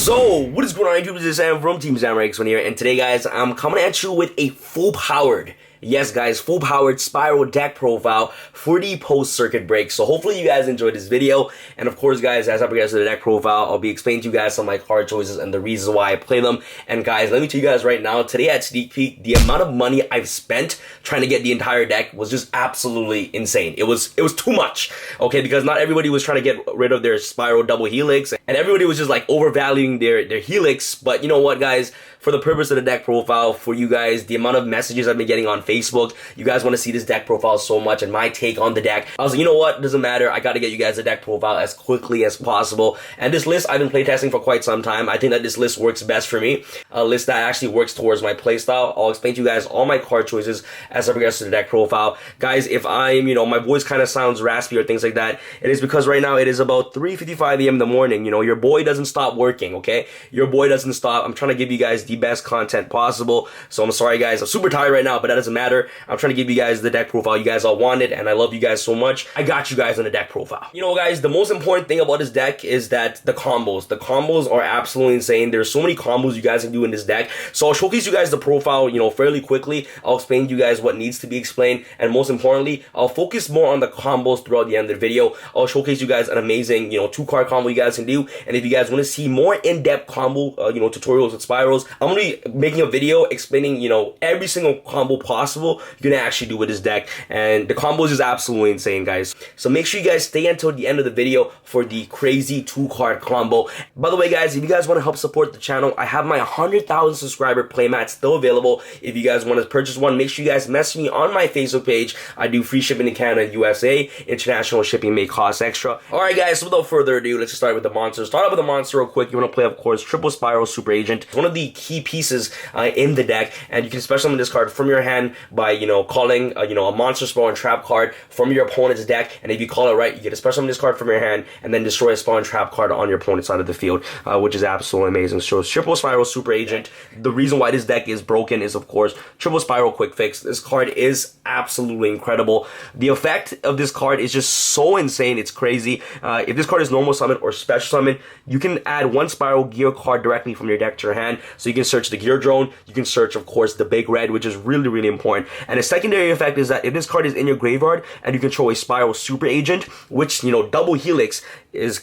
So, what is going on YouTube? This is Sam from TeamSamuraiX1 here, and today guys, I'm coming at you with a full-powered, yes guys, full-powered Spyral deck profile for the post-circuit break. So hopefully you guys enjoyed this video, and of course guys, as I progress to the deck profile, I'll be explaining to you guys some of my card choices and the reasons why I play them. And guys, let me tell you guys right now, today at Sneak Peek, the amount of money I've spent trying to get the entire deck was just absolutely insane. It was too much, okay, because not everybody was trying to get rid of their Spyral double helix, and everybody was just like overvaluing their helix. But you know what guys, for the purpose of the deck profile, for you guys, the amount of messages I've been getting on Facebook, you guys want to see this deck profile so much and my take on the deck. I was like, you know what, doesn't matter, I gotta get you guys a deck profile as quickly as possible. And this list I've been playtesting for quite some time. I think that this list works best for me, a list that actually works towards my playstyle. I'll explain to you guys all my card choices as I progress to the deck profile. Guys, if I'm, my voice kind of sounds raspy or things like that, it is because right now it is about 3:55 a.m. in the morning. Your boy doesn't stop working, okay? Your boy doesn't stop. I'm trying to give you guys the best content possible. So I'm sorry guys, I'm super tired right now, but that doesn't matter. I'm trying to give you guys the deck profile you guys all wanted, and I love you guys so much. I got you guys on the deck profile. Guys, the most important thing about this deck is that the combos are absolutely insane. There's so many combos you guys can do in this deck. So I'll showcase you guys the profile, fairly quickly. I'll explain to you guys what needs to be explained, and most importantly, I'll focus more on the combos throughout the end of the video. I'll showcase you guys an amazing, 2-card combo you guys can do, and if you guys want to see more in-depth combo, tutorials with Spyrals, I'm gonna be making a video explaining, every single combo possible you can actually do with this deck, and the combos is absolutely insane, guys. So make sure you guys stay until the end of the video for the crazy 2-card combo. By the way, guys, if you guys want to help support the channel, I have my 100,000 subscriber playmat still available. If you guys want to purchase one, make sure you guys message me on my Facebook page. I do free shipping to Canada and USA. International shipping may cost extra. Alright guys, so without further ado, let's just start with the monsters. Start off with the monster real quick. You want to play, of course, triple Spyral Super Agent. It's one of the key pieces in the deck, and you can special summon this card from your hand by, calling, a monster spawn trap card from your opponent's deck, and if you call it right, you get to special summon this card from your hand, and then destroy a spawn trap card on your opponent's side of the field, which is absolutely amazing. So triple Spyral Super Agent. The reason why this deck is broken is, of course, triple Spyral Quick Fix. This card is absolutely incredible. The effect of this card is just so insane, it's crazy. If this card is normal summon or special summon, you can add one Spyral Gear card directly from your deck to your hand. So you can search the Gear Drone, you can search, of course, the Big Red, which is really, really important. And the secondary effect is that if this card is in your graveyard and you control a Spyral Super Agent, which, double helix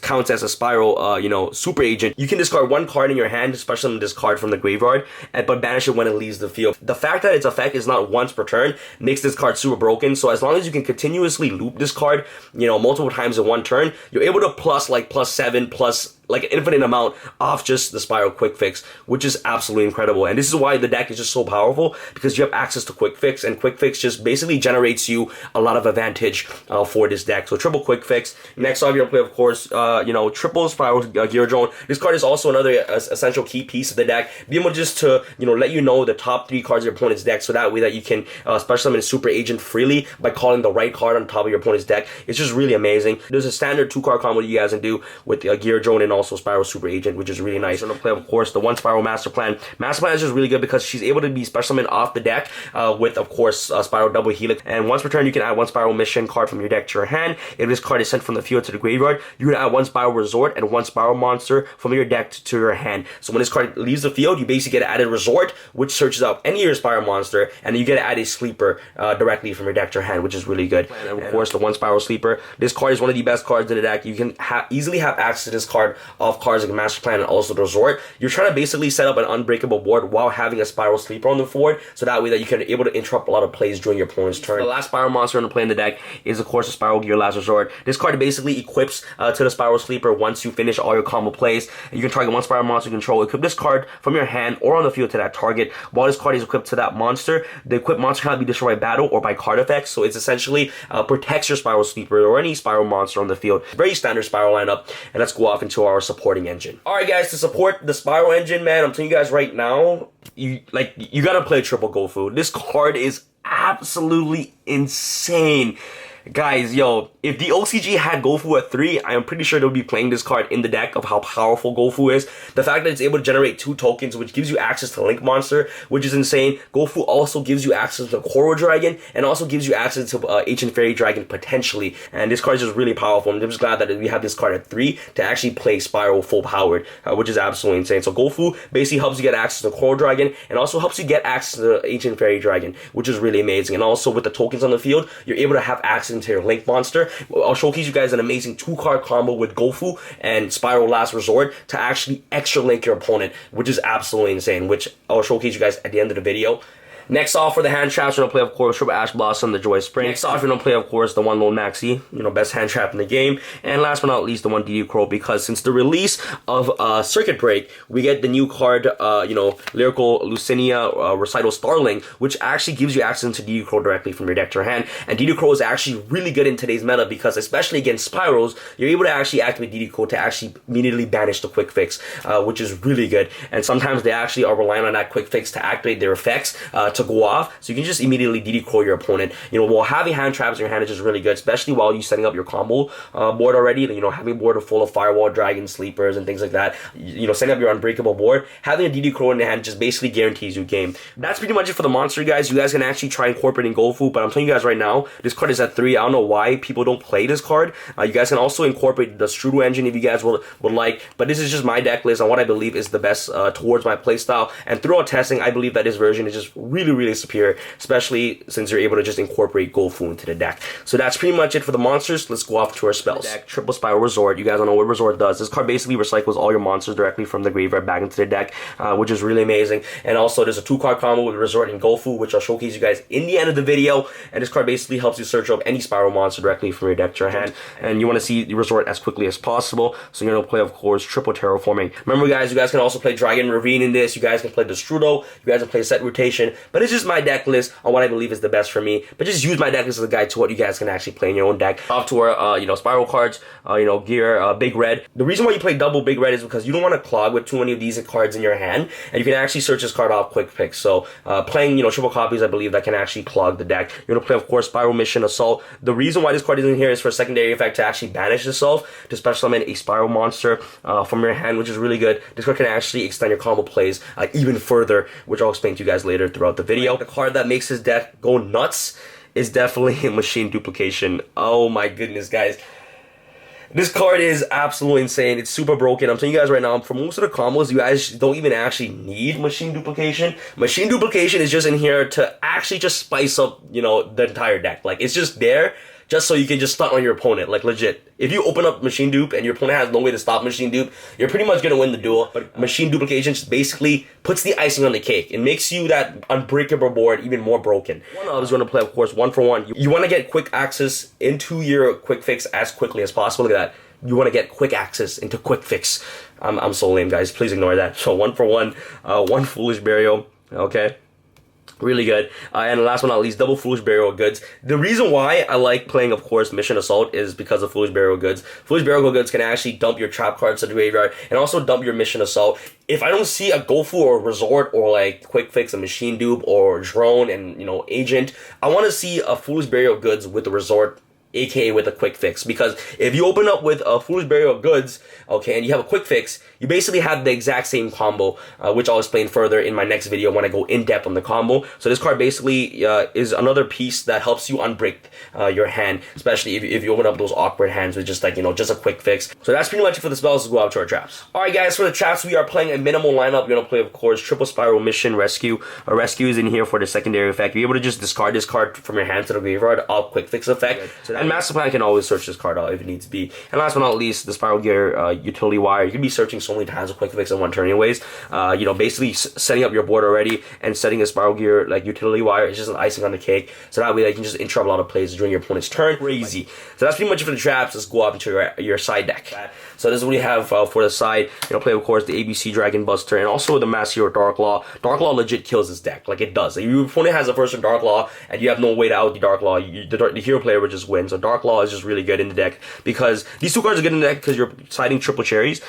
counts as a Spyral, Super Agent, you can discard one card in your hand, special summon this card from the graveyard, but banish it when it leaves the field. The fact that its effect is not once per turn makes this card super broken. So as long as you can continuously loop this card, multiple times in one turn, you're able to +7, an infinite amount off just the Spyral Quick Fix, which is absolutely incredible. And this is why the deck is just so powerful, because you have access to Quick Fix, and Quick Fix just basically generates you a lot of advantage for this deck. So triple Quick Fix. Next off, you're gonna play, of course, triple Spyral Gear Drone. This card is also another essential key piece of the deck, being able just to let you know the top 3 cards of your opponent's deck, so that way that you can special summon a Super Agent freely by calling the right card on top of your opponent's deck. It's just really amazing. There's a standard 2-card combo you guys can do with Gear Drone and also Spyral Super Agent, which is really nice. I'm gonna play, of course, the 1 Spyral Master Plan. Master Plan is just really good because she's able to be special summoned off the deck with, of course, Spyral Double Helix. And once per turn, you can add 1 Spyral Mission card from your deck to your hand. If this card is sent from the field to the graveyard, you can add 1 Spyral Resort and 1 Spyral Monster from your deck to your hand. So when this card leaves the field, you basically get to add a Resort, which searches up any of your Spyral Monster, and then you get to add a Sleeper directly from your deck to your hand, which is really good. And of course, the 1 Spyral Sleeper. This card is one of the best cards in the deck. You can easily have access to this card off cards like Master Plan and also the Resort. You're trying to basically set up an unbreakable board while having a Spyral Sleeper on the board, so that way that you can able to interrupt a lot of plays during your opponent's turn. The last Spyral Monster I'm going to play in the deck is, of course, the Spyral Gear Last Resort. This card basically equips to the Spyral Sleeper once you finish all your combo plays. You can target 1 Spyral Monster you control, equip this card from your hand or on the field to that target. While this card is equipped to that monster, the equipped monster cannot be destroyed by battle or by card effects, so it's essentially protects your Spyral Sleeper or any Spyral Monster on the field. Very standard Spyral lineup, and let's go off into our supporting engine. Alright guys, to support the Spyral engine, man, I'm telling you guys right now, you gotta play triple Gofu. This card is absolutely insane. Guys, yo, if the OCG had Gofu at 3, I am pretty sure they'll be playing this card in the deck of how powerful Gofu is. The fact that it's able to generate 2 tokens, which gives you access to Link Monster, which is insane. Gofu also gives you access to Koro Dragon, and also gives you access to Ancient Fairy Dragon potentially. And this card is just really powerful. I'm just glad that we have this card at 3 to actually play Spyral full powered, which is absolutely insane. So Gofu basically helps you get access to Koro Dragon, and also helps you get access to Ancient Fairy Dragon, which is really amazing. And also with the tokens on the field, you're able to have access to your Link Monster. I'll showcase you guys an amazing 2-card combo with Gofu and Spyral Last Resort to actually extra link your opponent, which is absolutely insane, which I'll showcase you guys at the end of the video. Next off, for the hand traps, we're going to play, of course, Triple Ash Blossom, the Joy Spring. Next off, we're going to play, of course, the one Lone Maxi, best hand trap in the game. And last but not least, the one YGOPro, because since the release of Circuit Break, we get the new card, Lyrical Lucinia Recital Starling, which actually gives you access to YGOPro directly from your deck to your hand. And YGOPro is actually really good in today's meta, because especially against Spyrals, you're able to actually activate YGOPro to actually immediately banish the quick fix, which is really good. And sometimes they actually are relying on that quick fix to activate their effects, to go off, so you can just immediately DD-Crow your opponent. While having hand traps in your hand is just really good, especially while you're setting up your combo board already. Having a board full of Firewall, Dragon, Sleepers, and things like that. Setting up your Unbreakable board, having a DD-Crow in the hand just basically guarantees you game. That's pretty much it for the monster, guys. You guys can actually try incorporating Gofu, but I'm telling you guys right now, this card is at 3. I don't know why people don't play this card. You guys can also incorporate the Strudel engine if you guys would like, but this is just my deck list and what I believe is the best towards my playstyle. And throughout testing, I believe that this version is just really superior, especially since you're able to just incorporate Gofu into the deck. So that's pretty much it for the monsters. Let's go off to our spells. Deck, Triple Spiral Resort. You guys don't know what Resort does. This card basically recycles all your monsters directly from the graveyard back into the deck, which is really amazing. And also there's a 2-card combo with Resort and Gofu, which I'll showcase you guys in the end of the video. And this card basically helps you search up any Spiral monster directly from your deck to your hand. And you want to see the Resort as quickly as possible. So you're going to play, of course, Triple Terraforming. Remember, guys, you guys can also play Dragon Ravine in this. You guys can play the Strudel. You guys can play Set Rotation. But it's just my deck list on what I believe is the best for me. But just use my deck list as a guide to what you guys can actually play in your own deck. Off to our, Spiral cards, gear, Big Red. The reason why you play double Big Red is because you don't want to clog with too many of these cards in your hand. And you can actually search this card off quick picks. So, playing, triple copies, I believe that can actually clog the deck. You're going to play, of course, Spiral Mission Assault. The reason why this card is in here is for a secondary effect to actually banish itself, to special summon a Spiral monster from your hand, which is really good. This card can actually extend your combo plays even further, which I'll explain to you guys later throughout the video. The card that makes his deck go nuts is definitely Machine Duplication. Oh my goodness, guys. This card is absolutely insane. It's super broken. I'm telling you guys right now, for most of the combos, you guys don't even actually need Machine Duplication. Machine Duplication is just in here to actually just spice up, the entire deck. Like, it's just there just so you can just stunt on your opponent, like legit. If you open up Machine Dupe and your opponent has no way to stop Machine Dupe, you're pretty much going to win the duel. But Machine Duplication just basically puts the icing on the cake. It makes you that unbreakable board even more broken. One of is going to play, of course, 1-for-1. You want to get quick access into your quick fix as quickly as possible. Look at that. You want to get quick access into quick fix. I'm so lame, guys. Please ignore that. So 1-for-1, 1 Foolish Burial. Okay. Really good. And last but not least, double Foolish Burial Goods. The reason why I like playing, of course, Mission Assault is because of Foolish Burial Goods. Foolish Burial Goods can actually dump your trap cards to the graveyard and also dump your Mission Assault. If I don't see a Gofu or Resort or like Quick Fix, a Machine Dupe or Drone and, Agent, I want to see a Foolish Burial Goods with the Resort, aka with a quick fix. Because if you open up with a Foolish Burial Goods, okay, and you have a quick fix, you basically have the exact same combo, which I'll explain further in my next video when I go in depth on the combo. So this card basically is another piece that helps you unbreak your hand, especially if you open up those awkward hands with just like, just a quick fix. So that's pretty much it for the spells. Let's go out to our traps. Alright guys, for the traps, we are playing a minimal lineup. We're going to play, of course, Triple Spiral Mission Rescue. Rescue is in here for the secondary effect. You're able to just discard this card from your hand to the graveyard, all quick fix effect. So and Master Plan can always search this card out if it needs to be. And last but not least, the Spiral Gear Utility Wire. You can be searching so many times with quick fix in one turn anyways. Basically setting up your board already and setting a Spiral Gear Utility Wire is just an icing on the cake. So that way you can just interrupt a lot of plays during your opponent's turn. Crazy. So that's pretty much it for the traps. Let's go up into your side deck. So this is what we have for the side. Play, of course, the ABC Dragon Buster and also the Mass Hero Dark Law. Dark Law legit kills this deck. Like, it does. If your opponent has a first Dark Law and you have no way to out the Dark Law, the hero player would just win. So So Dark Law is just really good in the deck because these two cards are good in the deck because you're siding triple cherries.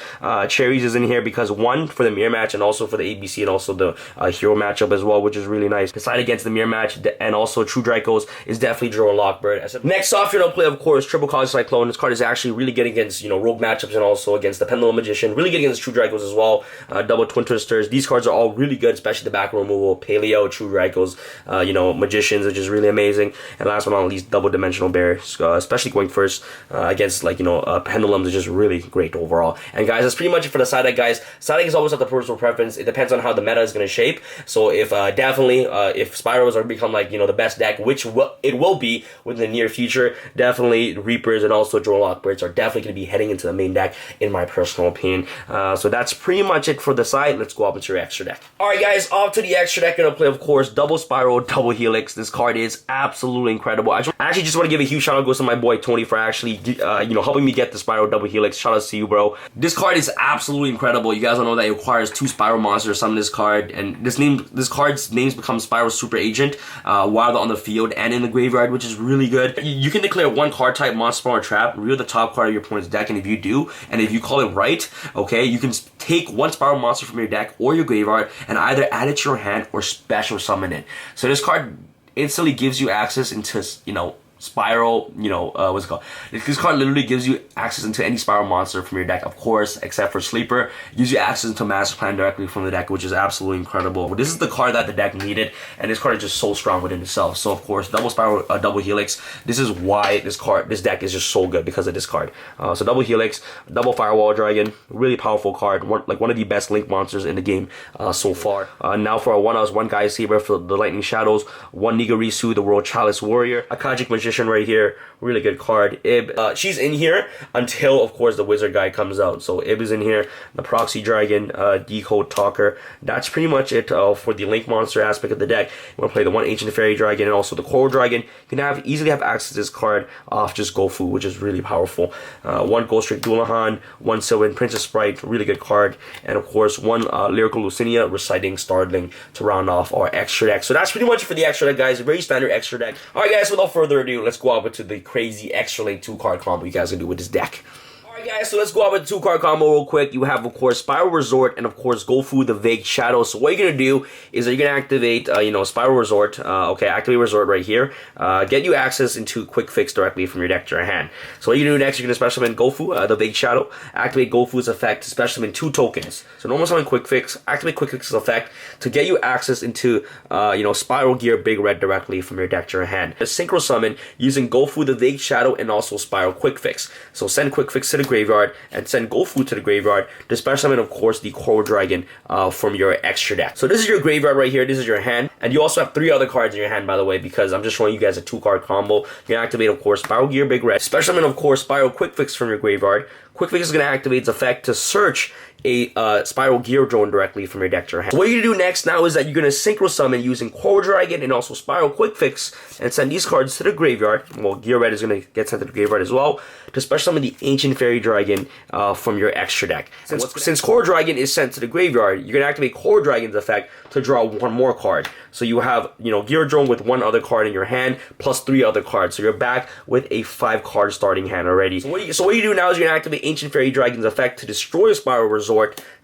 Cherries is in here because one for the mirror match and also for the ABC and also the hero matchup as well, which is really nice. The side against the mirror match and also True Dracos is definitely Draw and Lockbird. Next off, you're gonna play, of course, Triple Cog Cyclone. This card is actually really good against, you know, rogue matchups and also against the Pendulum Magician. Really good against True Dracos as well. Double Twin Twisters. These cards are all really good, especially the back row removal. Paleo, True Dracos, you know, Magicians, which is really amazing. And last but not least, Double Dimensional Bear, especially going first against, like, you know, Pendulums is just really great overall. And guys, that's pretty much it for the side deck, guys. Side deck is always at the personal preference. It depends on how the meta is going to shape. So if definitely if Spyros are going to become, like, you know, the best deck, which it will be within the near future, definitely Reapers and also Draw Lockbirds are definitely going to be heading into the main deck, in my personal opinion. So that's pretty much it for the side. Let's go up into your extra deck. Alright guys, off to the extra deck. I'm going to play, of course, Double Spyral, Double Helix. This card is absolutely incredible. I actually just want to give a huge shout out goes to my boy Tony for actually you know, helping me get the Spyral Double Helix. Shout out to you, bro. This card is absolutely incredible. You guys all know that it requires 2 Spyral monsters to summon this card, and this card's names become Spyral Super Agent while they're on the field and in the graveyard, which is really good. You can declare 1 card type monster or trap, reveal the top card of your opponent's deck, and if you do, and if you call it right, okay, you can take 1 Spyral monster from your deck or your graveyard and either add it to your hand or special summon it. So this card instantly gives you access into, you know, Spyral, you know, what's it called? This card literally gives you access into any Spyral monster from your deck, of course, except for Sleeper. Gives you access into Master Plan directly from the deck, which is absolutely incredible. This is the card that the deck needed, and this card is just so strong within itself. So, of course, Double Spyral, Double Helix. This is why this deck is just so good, because of this card. So, Double Helix, Double Firewall Dragon, really powerful card, one of the best Link monsters in the game so far. Now for a 1 Guy Saber for the Lightning Shadows, 1 Nigirisu, the World Chalice Warrior, Akajic Magician right here, really good card. Ib, she's in here until, of course, the Wizard guy comes out. So Ib is in here, the Proxy Dragon, Decode Talker. That's pretty much it for the Link monster aspect of the deck. You want to play the 1 Ancient Fairy Dragon and also the Coral Dragon. You can easily have access to this card off just Gofu, which is really powerful. 1 Ghost Trick Duelahan, 1 Sylvan Princess Sprite, really good card, and of course 1 Lyrical Lucinia reciting Starling to round off our extra deck. So that's pretty much it for the extra deck, guys. A very standard extra deck. Alright guys, without further ado, let's go over to the crazy extra link 2-card combo you guys can do with this deck. Alright guys, so let's go over the 2-card combo real quick. You have, of course, Spyral Resort and, of course, Gofu the Vague Shadow. So what you're going to do is that you're going to activate, you know, Spyral Resort. Okay, activate Resort right here. Get you access into Quick Fix directly from your deck to your hand. So what you're going to do next, you're going to special summon Gofu, the Vague Shadow. Activate Gofu's effect to special summon 2 tokens. So normal summon Quick Fix, activate Quick Fix's effect to get you access into, you know, Spiral Gear Big Red directly from your deck to your hand. A synchro summon using Gofu the Vague Shadow and also Spyral Quick Fix. So send Quick Fix to the graveyard and send Gofu to the graveyard to special summon, of course, the Coral Dragon from your extra deck. So this is your graveyard right here. This is your hand, and you also have 3 other cards in your hand, by the way, because I'm just showing you guys a 2-card combo. You can activate, of course, Spiral Gear Big Red, special summon, of course, Spiral Quick Fix from your graveyard. Quick Fix is going to activate its effect to search a Spiral Gear Drone directly from your deck to your hand. So what you're going to do next now is that you're going to synchro summon using Coral Dragon and also Spiral Quick Fix and send these cards to the graveyard. Well, Gear Red is going to get sent to the graveyard as well to special summon the Ancient Fairy Dragon from your extra deck. Since Coral Dragon is sent to the graveyard, you're going to activate Coral Dragon's effect to draw 1 more card. So you have, you know, Gear Drone with 1 other card in your hand plus 3 other cards. So you're back with a 5-card starting hand already. So what you do now is you're going to activate Ancient Fairy Dragon's effect to destroy a Spyral Resort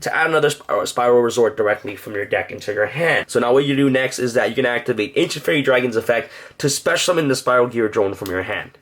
to add another Spyral Resort directly from your deck into your hand. So now what you do next is that you can activate Ancient Fairy Dragon's effect to special summon the Spiral Gear Drone from your hand.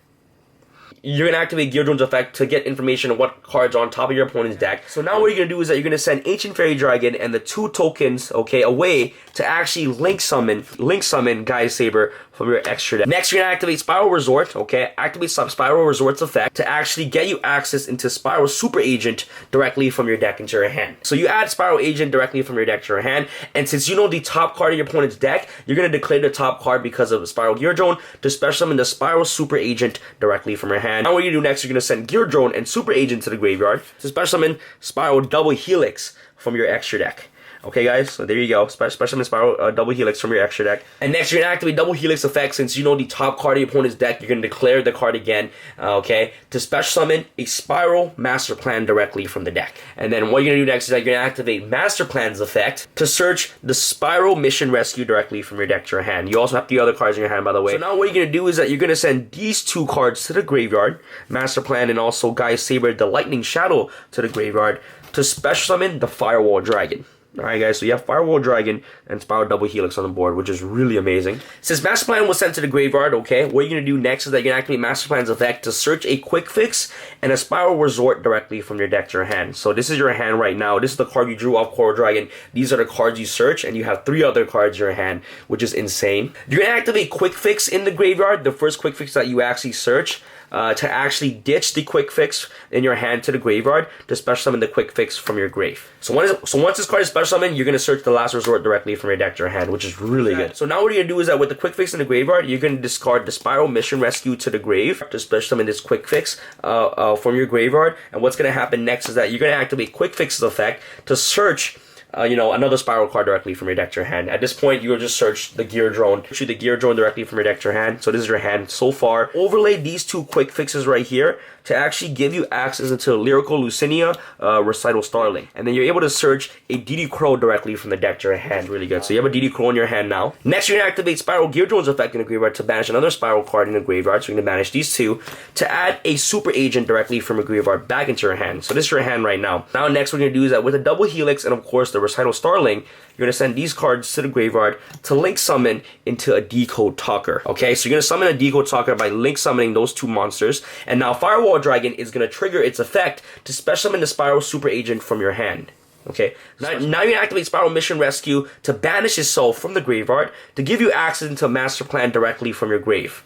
You're going to activate Gear Drone's effect to get information on what cards are on top of your opponent's deck. So now what you're going to do is that you're going to send Ancient Fairy Dragon and the 2 tokens, okay, away to actually link summon Guy Saber from your extra deck. Next, you're going to activate Spiral Resort, okay? Activate Spiral Resort's effect to actually get you access into Spiral Super Agent directly from your deck into your hand. So you add Spiral Agent directly from your deck to your hand, and since you know the top card of your opponent's deck, you're going to declare the top card because of the Spiral Gear Drone to special summon the Spiral Super Agent directly from your hand. Now what you do next, you're going to send Gear Drone and Super Agent to the graveyard to special summon Spiral Double Helix from your extra deck. Okay, guys, so there you go. Special summon Spyral Double Helix from your extra deck. And next, you're gonna activate Double Helix effect. Since you know the top card of your opponent's deck, you're gonna declare the card again, okay, to special summon a Spyral Master Plan directly from the deck. And then what you're gonna do next is that you're gonna activate Master Plan's effect to search the Spyral Mission Rescue directly from your deck to your hand. You also have 3 other cards in your hand, by the way. So now what you're gonna do is that you're gonna send these 2 cards to the graveyard, Master Plan and also Gaia's Saber, the Lightning Shadow, to the graveyard to special summon the Firewall Dragon. Alright guys, so you have Firewall Dragon and Spyral Double Helix on the board, which is really amazing. Since Master Plan was sent to the graveyard, okay, what you're going to do next is that you're going to activate Master Plan's effect to search a Quick Fix and a Spyral Resort directly from your deck to your hand. So this is your hand right now. This is the card you drew off Coral Dragon. These are the cards you search, and you have 3 other cards in your hand, which is insane. You're going to activate Quick Fix in the graveyard, the first Quick Fix that you actually search, to actually ditch the Quick Fix in your hand to the graveyard to special summon the Quick Fix from your grave. So once this card is special summoned, you're going to search the last resort directly from your deck to your hand, which is really good. So now what you're going to do is that with the Quick Fix in the graveyard, you're going to discard the Spyral Mission Rescue to the grave to special summon this Quick Fix from your graveyard. And what's going to happen next is that you're going to activate Quick Fix's effect to search another Spyral card directly from your deck to your hand. At this point, you'll just search the Gear Drone. Shoot the Gear Drone directly from your deck to your hand. So this is your hand so far. Overlay these 2 Quick Fixes right here to actually give you access into Lyrical Lucinia, Recital Starling. And then you're able to search a DD Crow directly from the deck to your hand. Really good. So you have a DD Crow in your hand now. Next, you're going to activate Spyral Gear Drone's effect in the graveyard to banish another Spyral card in the graveyard. So you're going to banish these 2 to add a Super Agent directly from a graveyard back into your hand. So this is your hand right now. Now next, what we're going to do is that with a Double Helix and of course the Recital Starling, you're going to send these cards to the graveyard to link summon into a Decode Talker. Okay, so you're going to summon a Decode Talker by link summoning those 2 monsters. And now Firewall Dragon is going to trigger its effect to special summon the Spyral Super Agent from your hand. Okay, now you're going to activate Spyral Mission Rescue to banish itself from the graveyard to give you access into Master Plan directly from your grave.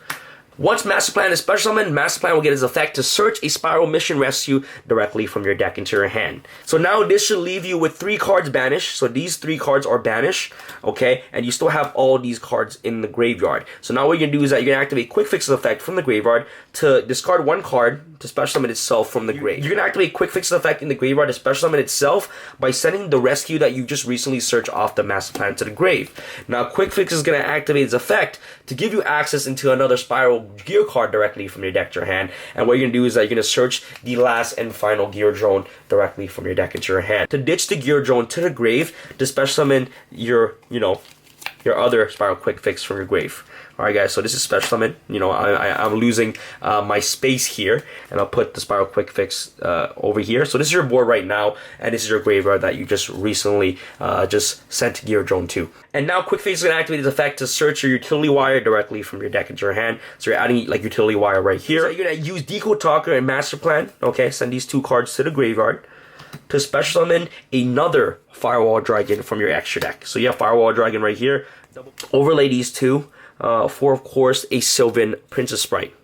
Once Master Plan is special summoned, Master Plan will get its effect to search a Spyral Mission Rescue directly from your deck into your hand. So now this should leave you with 3 cards banished. So these 3 cards are banished, okay? And you still have all these cards in the graveyard. So now what you're going to do is that you're going to activate Quick Fix's effect from the graveyard to discard 1 card to special summon itself from the grave. You're going to activate Quick Fix's effect in the graveyard to special summon itself by sending the rescue that you just recently searched off the Master Plan to the grave. Now Quick Fix is going to activate its effect to give you access into another Spyral Gear card directly from your deck to your hand. And what you're going to do is that you're going to search the last and final Gear Drone directly from your deck into your hand. To ditch the Gear Drone to the grave, to special summon your other Spyral Quick Fix from your grave. Alright guys, so this is special summon. I'm losing my space here, and I'll put the Spyral Quick Fix over here. So this is your board right now, and this is your graveyard that you just recently just sent Gear Drone to. And now Quick Fix is going to activate this effect to search your utility wire directly from your deck into your hand. So you're adding like utility wire right here. So you're going to use Decode Talker and Master Plan. Okay, send these 2 cards to the graveyard to special summon another Firewall Dragon from your extra deck. So you have Firewall Dragon right here. Overlay these 2 for, of course, a Sylvan Princess Sprite.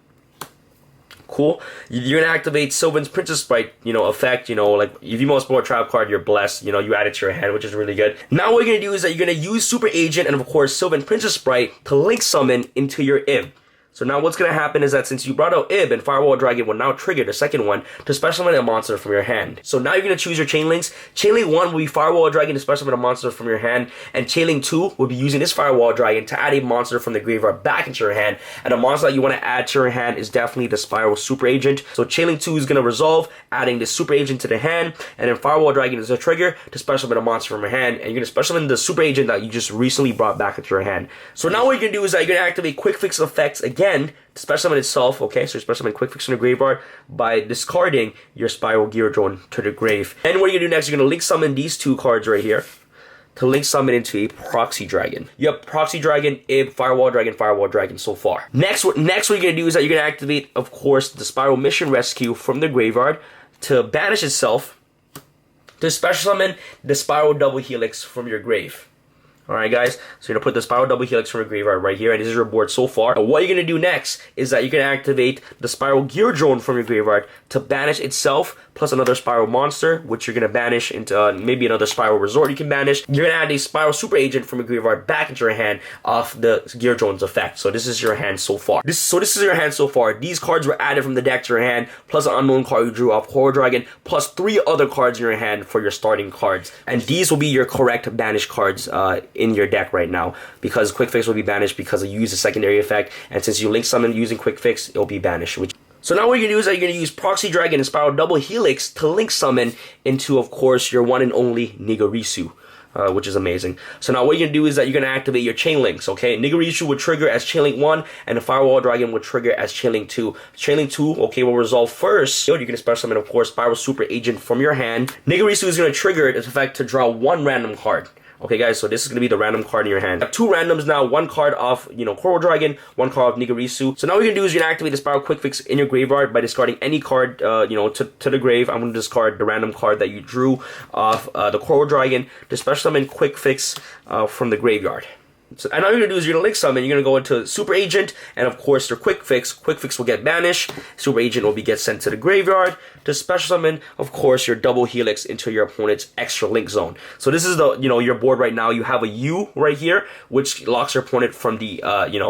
Cool. You're gonna activate Sylvan's Princess Sprite, effect. Like if you most more trap card, you're blessed. You add it to your hand, which is really good. Now what you're gonna do is that you're gonna use Super Agent and of course Sylvan Princess Sprite to link summon into your Ib. So now what's going to happen is that since you brought out Ib, and Firewall Dragon will now trigger the second one to special summon a monster from your hand. So now you're going to choose your chain links. Chain link 1 will be Firewall Dragon to special summon a monster from your hand, and chain link 2 will be using this Firewall Dragon to add a monster from the graveyard back into your hand. And the monster that you want to add to your hand is definitely the Spyral Super Agent. So chain link 2 is going to resolve, adding this Super Agent to the hand, and then Firewall Dragon is a trigger to special summon a monster from your hand, and you're going to special summon the Super Agent that you just recently brought back into your hand. So now what you're going to do is that you're going to activate Quick Fix effects again to special summon itself, okay? So you're special summon Quick Fix from the graveyard by discarding your Spyral Gear Drone to the grave. And what you're going to do next, you're going to link summon these 2 cards right here to link summon into a Proxy Dragon. You have Proxy Dragon, Ib, Firewall Dragon so far. Next what you're going to do is that you're going to activate, of course, the Spyral Mission Rescue from the graveyard to banish itself to special summon the Spyral Double Helix from your grave. Alright guys, so you're going to put the Spyral Double Helix from your graveyard right here, and this is your board so far. And what you're going to do next is that you're going to activate the Spyral Gear Drone from your graveyard to banish itself, plus another Spyral Monster, which you're going to banish into maybe another Spyral Resort you can banish. You're going to add a Spyral Super Agent from your graveyard back into your hand off the Gear Drone's effect. So this is your hand so far. This is your hand so far. These cards were added from the deck to your hand, plus an unknown card you drew off Horror Dragon, plus 3 other cards in your hand for your starting cards. And these will be your correct banished cards in your deck right now, because Quick Fix will be banished because you use a secondary effect, and since you link summon using Quick Fix, it'll be banished. So now what you're going to do is that you're going to use Proxy Dragon and Spyral Double Helix to link summon into, of course, your one and only Nigirisu. Which is amazing. So now what you're going to do is that you're going to activate your Chain Links, okay? Nigirisu would trigger as Chain Link 1, and the Firewall Dragon would trigger as Chain Link 2. Chain Link 2, okay, will resolve first. You're going to special summon, of course, Spyral Super Agent from your hand. Nigirisu is going to trigger its effect to draw 1 random card. Okay guys, so this is going to be the random card in your hand. You have 2 randoms now, 1 card off, Coral Dragon, 1 card off Nigirisu. So now what you're going to do is you're going to activate the Spyral Quick Fix in your graveyard by discarding any card, to the grave. I'm going to discard the random card that you drew off the Coral Dragon to special summon Quick Fix from the graveyard. So, and all you're going to do is you're going to link summon, you're going to go into Super Agent, and of course your Quick Fix. Quick Fix will get banished, Super Agent will get sent to the graveyard to special summon, of course, your Double Helix into your opponent's extra link zone. So this is the, your board right now. You have a U right here, which locks your opponent from the,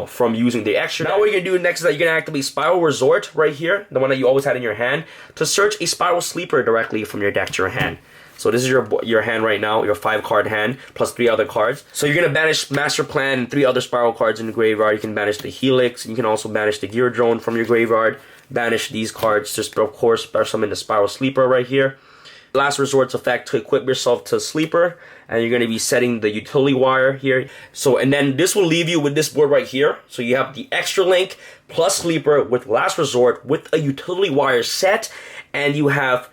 from using the extra. Now what you're going to do next is that you're going to activate Spyral Resort right here, the one that you always had in your hand, to search a Spyral Sleeper directly from your deck to your hand. So this is your hand right now, your 5-card hand, plus 3 other cards. So you're going to banish Master Plan and 3 other Spyral cards in the graveyard. You can banish the Helix. You can also banish the Gear Drone from your graveyard. Banish these cards. Just, of course, special summon the Spyral Sleeper right here. Last Resort's effect to equip yourself to Sleeper. And you're going to be setting the Utility Wire here. So, and then this will leave you with this board right here. So you have the Extra Link plus Sleeper with Last Resort with a Utility Wire set. And you have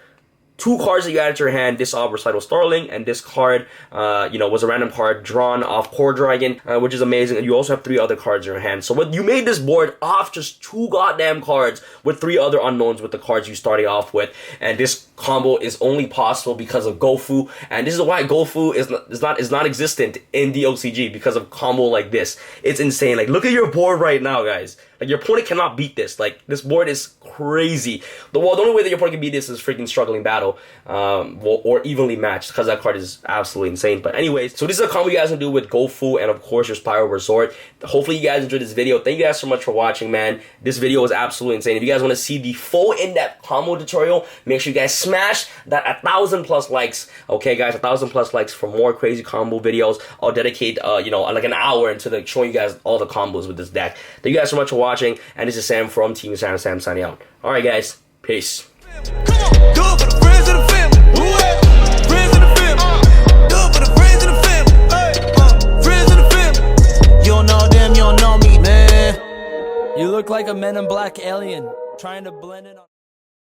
2 cards that you added to your hand, this Recital Starling, and this card, was a random card drawn off Core Dragon, which is amazing, and you also have 3 other cards in your hand. So what you made this board off just 2 goddamn cards with 3 other unknowns with the cards you started off with, and this combo is only possible because of Gofu, and this is why Gofu is not existent in the OCG, because of combo like this. It's insane. Like, look at your board right now, guys. Like, your opponent cannot beat this. Like, this board is crazy. The only way that your opponent can beat this is freaking Struggling Battle, or Evenly Matched, because that card is absolutely insane. But anyways, so this is a combo you guys can do with Gofu and, of course, your Spyral Resort. Hopefully you guys enjoyed this video. Thank you guys so much for watching, man. This video was absolutely insane. If you guys want to see the full in-depth combo tutorial, make sure you guys smash that 1,000+ likes. Okay, guys, 1,000+ likes for more crazy combo videos. I'll dedicate, like an hour into showing you guys all the combos with this deck. Thank you guys so much for watching, and this is Sam from Team Sam signing out. Alright guys, peace. You look like a Men in Black alien trying to blend in on